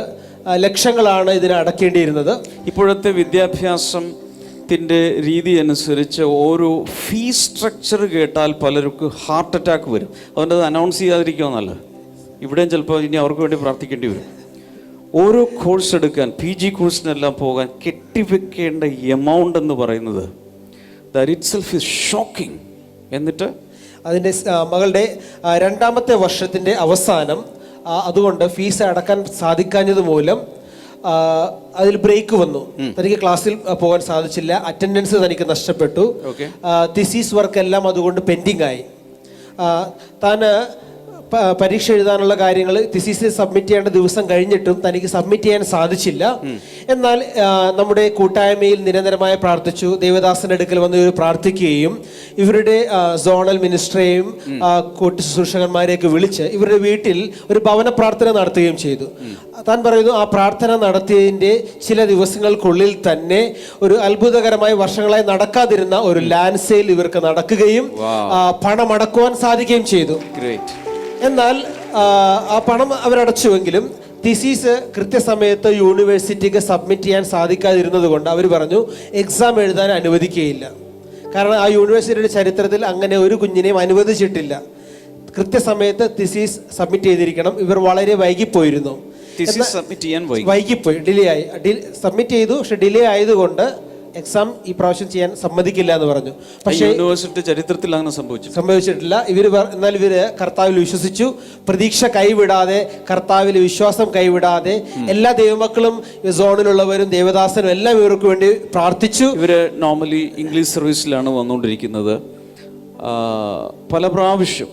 ലക്ഷങ്ങളാണ് ഇതിന് അടക്കേണ്ടിയിരുന്നത്. ഇപ്പോഴത്തെ വിദ്യാഭ്യാസത്തിൻ്റെ രീതി അനുസരിച്ച് ഓരോ ഫീസ് സ്ട്രക്ചർ കേട്ടാൽ പലർക്കും ഹാർട്ട് അറ്റാക്ക് വരും. അതുകൊണ്ട് അത് അനൗൺസ് ചെയ്യാതിരിക്കുക നല്ലത്. ഇവിടെയും ചിലപ്പോൾ ഇനി അവർക്ക് വേണ്ടി പ്രാർത്ഥിക്കേണ്ടി വരും. ഓരോ കോഴ്സ് എടുക്കാൻ, PG കോഴ്സിനെല്ലാം പോകാൻ കെട്ടിവെക്കേണ്ട എമൗണ്ട് എന്ന് പറയുന്നത് ദാറ്റ് ഇറ്റ്സെൽഫ് ഈസ് ഷോക്കിംഗ്. എന്നിട്ട് അതിൻ്റെ മകളുടെ 2ാമത്തെ വർഷത്തിൻ്റെ അവസാനം അതുകൊണ്ട് ഫീസ് അടക്കാൻ സാധിക്കാഞ്ഞത് മൂലം അതിൽ ബ്രേക്ക് വന്നു. തനിക്ക് ക്ലാസ്സിൽ പോകാൻ സാധിച്ചില്ല. അറ്റൻഡൻസ് തനിക്ക് നഷ്ടപ്പെട്ടു. തിസീസ് വർക്ക് എല്ലാം അതുകൊണ്ട് പെൻഡിങ് ആയി. താൻ പരീക്ഷ എഴുതാനുള്ള കാര്യങ്ങൾ തിസീസ് സബ്മിറ്റ് ചെയ്യേണ്ട ദിവസം കഴിഞ്ഞിട്ടും തനിക്ക് സബ്മിറ്റ് ചെയ്യാൻ സാധിച്ചില്ല. എന്നാൽ നമ്മുടെ കൂട്ടായ്മയിൽ നിരന്തരമായി പ്രാർത്ഥിച്ചു. ദേവദാസന്റെ അടുക്കൽ വന്ന് പ്രാർത്ഥിക്കുകയും ഇവരുടെ സോണൽ മിനിസ്റ്ററെയും കൂട്ടു ശുശ്രൂഷകന്മാരെയൊക്കെ വിളിച്ച് ഇവരുടെ വീട്ടിൽ ഒരു ഭവന പ്രാർത്ഥന നടത്തുകയും ചെയ്തു. താൻ പറയുന്നു, ആ പ്രാർത്ഥന നടത്തിയതിൻ്റെ ചില ദിവസങ്ങൾക്കുള്ളിൽ തന്നെ ഒരു അത്ഭുതകരമായി വർഷങ്ങളായി നടക്കാതിരുന്ന ഒരു ലാൻഡ് സെയിൽ ഇവർക്ക് നടക്കുകയും പണമടക്കുവാൻ സാധിക്കുകയും ചെയ്തു. എന്നാൽ ആ പണം അവരടച്ചുവെങ്കിലും തിസീസ് കൃത്യസമയത്ത് യൂണിവേഴ്സിറ്റിക്ക് സബ്മിറ്റ് ചെയ്യാൻ സാധിക്കാതിരുന്നത് കൊണ്ട് അവർ പറഞ്ഞു എക്സാം എഴുതാൻ അനുവദിക്കുകയില്ല. കാരണം ആ യൂണിവേഴ്സിറ്റിയുടെ ചരിത്രത്തിൽ അങ്ങനെ ഒരു കുഞ്ഞിനെയും അനുവദിച്ചിട്ടില്ല. കൃത്യസമയത്ത് തിസീസ് സബ്മിറ്റ് ചെയ്തിരിക്കണം. ഇവർ വളരെ വൈകിപ്പോയിരുന്നു. വൈകിപ്പോയി, ഡിലേ ആയി. സബ്മിറ്റ് ചെയ്തു, പക്ഷെ ഡിലേ ആയതുകൊണ്ട് എക്സാം ഈ പ്രാവശ്യം ചെയ്യാൻ സമ്മതിക്കില്ല എന്ന് പറഞ്ഞു. പക്ഷേ യൂണിവേഴ്സിറ്റി ചരിത്രത്തിൽ അങ്ങനെ സംഭവിച്ചിട്ടില്ല. എന്നാൽ ഇവര് കർത്താവിൽ വിശ്വസിച്ചു. പ്രതീക്ഷ കൈവിടാതെ, കർത്താവിൽ വിശ്വാസം കൈവിടാതെ എല്ലാ ദൈവമക്കളും സോണിലുള്ളവരും ദേവദാസനും എല്ലാം ഇവർക്ക് വേണ്ടി പ്രാർത്ഥിച്ചു. ഇവര് നോർമലി ഇംഗ്ലീഷ് സർവീസിലാണ് വന്നുകൊണ്ടിരിക്കുന്നത്. പല പ്രാവശ്യം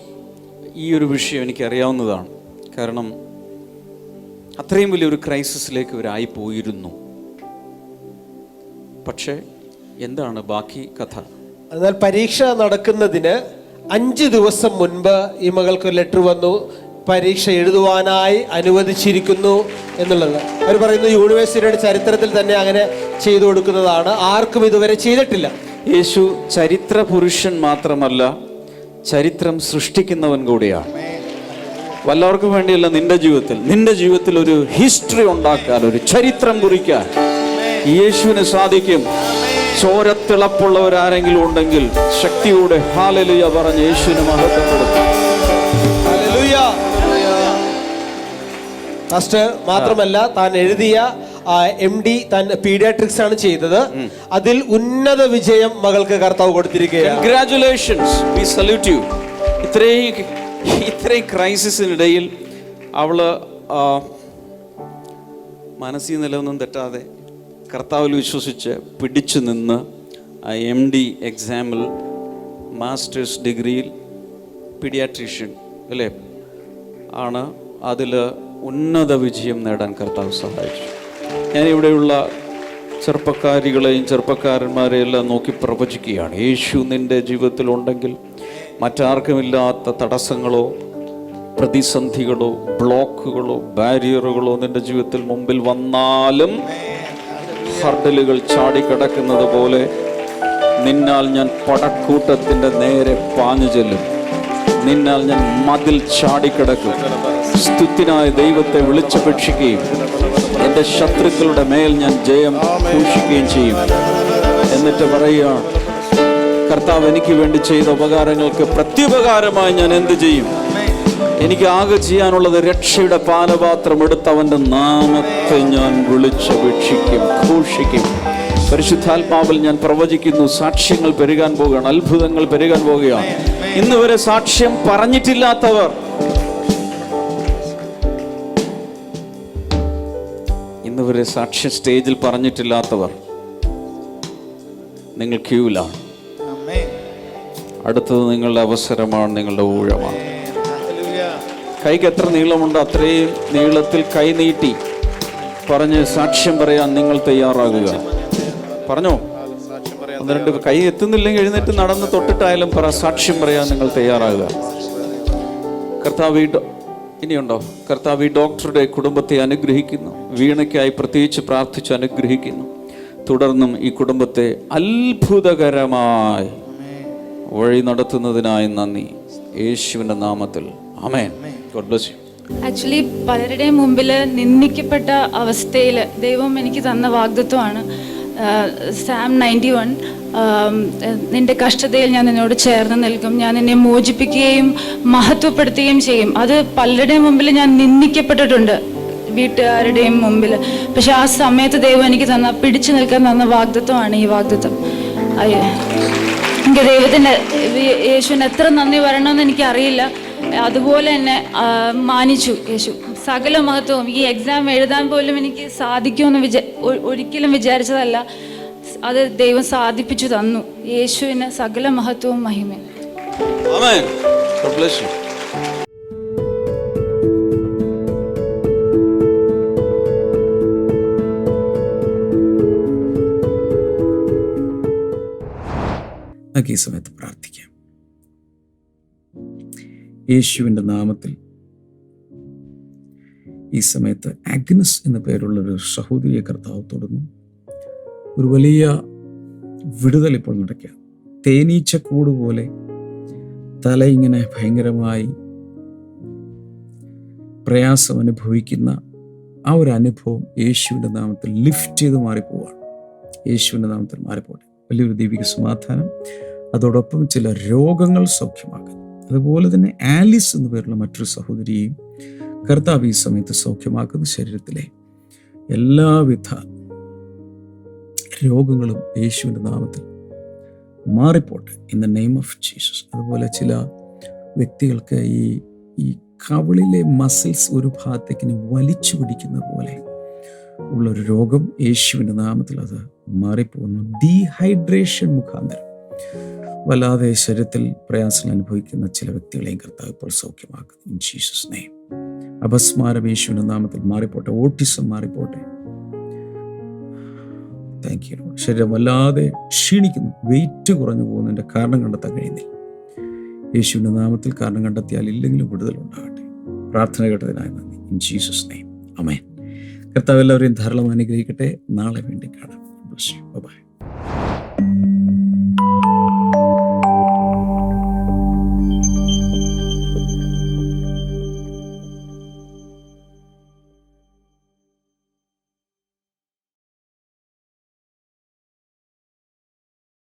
ഈ ഒരു വിഷയം എനിക്കറിയാവുന്നതാണ്. കാരണം അത്രയും വലിയൊരു ക്രൈസിസിലേക്ക് ഇവരായി പോയിരുന്നു. പക്ഷേ എന്താണ് ബാക്കി കഥ? എന്നാൽ പരീക്ഷ നടക്കുന്നതിന് 5 ദിവസം മുൻപ് ഈ മകൾക്ക് ലെറ്റർ വന്നു, പരീക്ഷ എഴുതുവാനായി അനുവദിച്ചിരിക്കുന്നു എന്നുള്ളത്. അവർ പറയുന്നു യൂണിവേഴ്സിറ്റിയുടെ ചരിത്രത്തിൽ തന്നെ അങ്ങനെ ചെയ്തു കൊടുക്കുന്നതാണ്, ആർക്കും ഇതുവരെ ചെയ്തിട്ടില്ല. യേശു ചരിത്ര പുരുഷൻ മാത്രമല്ല, ചരിത്രം സൃഷ്ടിക്കുന്നവൻ കൂടിയാണ്. വല്ലവർക്കും വേണ്ടിയല്ല, നിന്റെ ജീവിതത്തിൽ ഒരു ഹിസ്റ്ററി ഉണ്ടാക്കാൻ, ഒരു ചരിത്രം കുറിക്കാൻ യേശുവിന് സാധിക്കും. ചോരത്തിളപ്പുള്ളവരാരെങ്കിലും ഉണ്ടെങ്കിൽ ശക്തിയോടെ ഹല്ലേലൂയ പറഞ്ഞ് യേശുവിനെ മഹത്വപ്പെടുത്തും. മാത്രമല്ല, താൻ എഴുതിയ MD താൻ പീഡിയാട്രിക്സ് ആണ് ചെയ്തത്. അതിൽ ഉന്നത വിജയം മകൾക്ക് കർത്താവ് കൊടുത്തിരിക്കുകയാണ്. Congratulations, V salute U. ഇത്രയും ക്രൈസിസിനിടയിൽ അവള് മാനസിക നിലവൊന്നും തെറ്റാതെ കർത്താവിൽ വിശ്വസിച്ച് പിടിച്ചു നിന്ന് MD എക്സാമിൽ മാസ്റ്റേഴ്സ് ഡിഗ്രിയിൽ പീഡിയാട്രീഷ്യൻ അല്ലേ ആണ് അതിൽ ഉന്നത വിജയം നേടാൻ കർത്താവ് സഹായിച്ചു. ഞാനിവിടെയുള്ള ചെറുപ്പക്കാരികളെയും ചെറുപ്പക്കാരന്മാരെയും എല്ലാം നോക്കി പ്രവചിക്കുകയാണ്. യേശു നിൻ്റെ ജീവിതത്തിലുണ്ടെങ്കിൽ മറ്റാർക്കുമില്ലാത്ത തടസ്സങ്ങളോ പ്രതിസന്ധികളോ ബ്ലോക്കുകളോ ബാരിയറുകളോ നിൻ്റെ ജീവിതത്തിൽ മുമ്പിൽ വന്നാലും ഹർഡലുകൾ ചാടിക്കിടക്കുന്നത് പോലെ നിന്നാൽ ഞാൻ പടക്കൂട്ടത്തിൻ്റെ നേരെ പാഞ്ഞു ചെല്ലും. നിന്നാൽ ഞാൻ മതിൽ ചാടിക്കിടക്കും. സ്തുതിനായ ദൈവത്തെ വിളിച്ചപേക്ഷിക്കുകയും എൻ്റെ ശത്രുക്കളുടെ മേൽ ഞാൻ ജയം ഘോഷിക്കുകയും ചെയ്യും. എന്നിട്ട് പറയുകയാണ്, കർത്താവ് എനിക്ക് വേണ്ടി ചെയ്ത ഉപകാരങ്ങൾക്ക് പ്രത്യുപകാരമായി ഞാൻ എന്ത് ചെയ്യും? എനിക്ക് ആകെ ചെയ്യാനുള്ളത് രക്ഷയുടെ പാനപാത്രം എടുത്ത് അവൻ്റെ നാമത്തെ ഞാൻ വിളിച്ചപേക്ഷിക്കും, ഘോഷിക്കും. പരിശുദ്ധാത്മാവിൽ ഞാൻ പ്രവചിക്കുന്നു, സാക്ഷ്യങ്ങൾ പെരുകാൻ പോവുകയാണ്, അത്ഭുതങ്ങൾ പെരുകാൻ പോവുകയാണ്. ഇന്ന് വരെ സാക്ഷ്യം പറഞ്ഞിട്ടില്ലാത്തവർ, ഇന്ന് വരെ സാക്ഷ്യ സ്റ്റേജിൽ പറഞ്ഞിട്ടില്ലാത്തവർ, നിങ്ങൾ ക്യൂവിലാണ്. അടുത്തത് നിങ്ങളുടെ അവസരമാണ്, നിങ്ങളുടെ ഊഴമാണ്. കൈക്ക് എത്ര നീളമുണ്ടോ അത്രയും നീളത്തിൽ കൈ നീട്ടി പറഞ്ഞ് സാക്ഷ്യം പറയാൻ നിങ്ങൾ തയ്യാറാകുക. പറഞ്ഞോ, ഒന്ന് രണ്ട് കൈ എത്തുന്നില്ലെങ്കിൽ എഴുന്നേറ്റ് നടന്ന് തൊട്ടിട്ടായാലും സാക്ഷ്യം പറയാൻ നിങ്ങൾ തയ്യാറാകുക. കർത്താവ് ഇനിയുണ്ടോ? കർത്താവ് ഈ ഡോക്ടറുടെ കുടുംബത്തെ അനുഗ്രഹിക്കുന്നു. വീണയ്ക്കായി പ്രത്യേകിച്ച് പ്രാർത്ഥിച്ച് അനുഗ്രഹിക്കുന്നു. തുടർന്നും ഈ കുടുംബത്തെ അത്ഭുതകരമായി വഴി നടത്തുന്നതിനായി നന്ദി, യേശുവിൻ്റെ നാമത്തിൽ ആമേൻ. God bless you. ആക്ച്വലി പലരുടെയും മുമ്പിൽ നിന്ദിക്കപ്പെട്ട അവസ്ഥയിൽ ദൈവം എനിക്ക് തന്ന വാഗ്ദത്വമാണ് സാം 91. നിന്റെ കഷ്ടതയിൽ ഞാൻ നിന്നോട് ചേർന്ന് നിൽക്കും, ഞാൻ നിന്നെ മോചിപ്പിക്കുകയും മഹത്വപ്പെടുത്തുകയും ചെയ്യും. അത് പലരുടെയും മുമ്പിൽ ഞാൻ നിന്ദിക്കപ്പെട്ടിട്ടുണ്ട്, വീട്ടുകാരുടെയും മുമ്പിൽ. പക്ഷെ ആ സമയത്ത് ദൈവം എനിക്ക് പിടിച്ചു നിൽക്കാൻ തന്ന വാഗ്ദത്വമാണ് ഈ വാഗ്ദത്വം. എനിക്ക് ദൈവത്തിൻ്റെ യേശുവിന് എത്ര നന്ദി പറയണമെന്ന് എനിക്കറിയില്ല. അതുപോലെ തന്നെ മാനിച്ചു യേശു. സകല മഹത്വവും ഈ എക്സാം എഴുതാൻ പോലും എനിക്ക് സാധിക്കുമെന്ന് ഒരിക്കലും വിചാരിച്ചതല്ല. അത് ദൈവം സാധിപ്പിച്ചു തന്നു. യേശുവിന് സകല മഹത്വവും മഹിമയും. ആമേൻ. God bless you. നമുക്ക് ഈ സമയത്ത് പ്രാർത്ഥിക്കാം. യേശുവിൻ്റെ നാമത്തിൽ ഈ സമയത്ത് ആഗ്നസ് എന്ന പേരുള്ളൊരു സഹോദരിയെ കർത്താവ് തൊടുന്നു. ഒരു വലിയ വിടുതൽ ഇപ്പോൾ നടക്കുക. തേനീച്ചക്കൂട് പോലെ തല ഇങ്ങനെ ഭയങ്കരമായി പ്രയാസം അനുഭവിക്കുന്ന ആ ഒരു അനുഭവം യേശുവിൻ്റെ നാമത്തിൽ ലിഫ്റ്റ് ചെയ്ത് മാറിപ്പോവാണ്. യേശുവിൻ്റെ നാമത്തിൽ മാറിപ്പോട്ടെ. വലിയൊരു ദൈവിക സമാധാനം, അതോടൊപ്പം ചില രോഗങ്ങൾ സൗഖ്യമാക്കുന്നു. അതുപോലെ തന്നെ ആലിസ് എന്ന പേരുള്ള മറ്റൊരു സഹോദരിയെയും കർത്താവ് ഈ സമയത്ത് സൗഖ്യമാക്കുന്ന. ശരീരത്തിലെ എല്ലാവിധ രോഗങ്ങളും യേശുവിൻ്റെ നാമത്തിൽ മാറിപ്പോട്ടെ in the name of Jesus. അതുപോലെ ചില വ്യക്തികൾക്ക് ഈ കവിളിലെ മസിൽസ് ഒരു ഭാഗത്തേക്കിന് വലിച്ചു പിടിക്കുന്ന പോലെ ഉള്ളൊരു രോഗം യേശുവിൻ്റെ നാമത്തിൽ അത് മാറിപ്പോകുന്നു. ഡീഹൈഡ്രേഷൻ മുഖാന്തരം വല്ലാതെ ശരീരത്തിൽ പ്രയാസങ്ങൾ അനുഭവിക്കുന്ന ചില വ്യക്തികളെയും കർത്താവ് ഇപ്പോൾ സൗഖ്യമാക്കുന്നു ഇൻ ജീസസ് നെയിം. അപസ്മാരം യേശുവിൻ്റെ നാമത്തിൽ മാറിപ്പോട്ടെ. ഓട്ടിസം മാറിപ്പോട്ടെ. Thank you. ശരീരം വല്ലാതെ ക്ഷീണിക്കുന്നു, വെയിറ്റ് കുറഞ്ഞു പോകുന്നതിൻ്റെ കാരണം കണ്ടെത്താൻ കഴിയുന്നില്ല. യേശുവിൻ്റെ നാമത്തിൽ കാരണം കണ്ടെത്തിയാൽ ഇല്ലെങ്കിലും വിടുതൽ ഉണ്ടാകട്ടെ. പ്രാർത്ഥന കേട്ടതിനായി നന്ദി ഇൻ ജീസസ് നെയിം. ആമേൻ. കർത്താവ് എല്ലാവരെയും ധാരാളം അനുഗ്രഹിക്കട്ടെ. നാളെ വീണ്ടും കാണാം. ബൈ.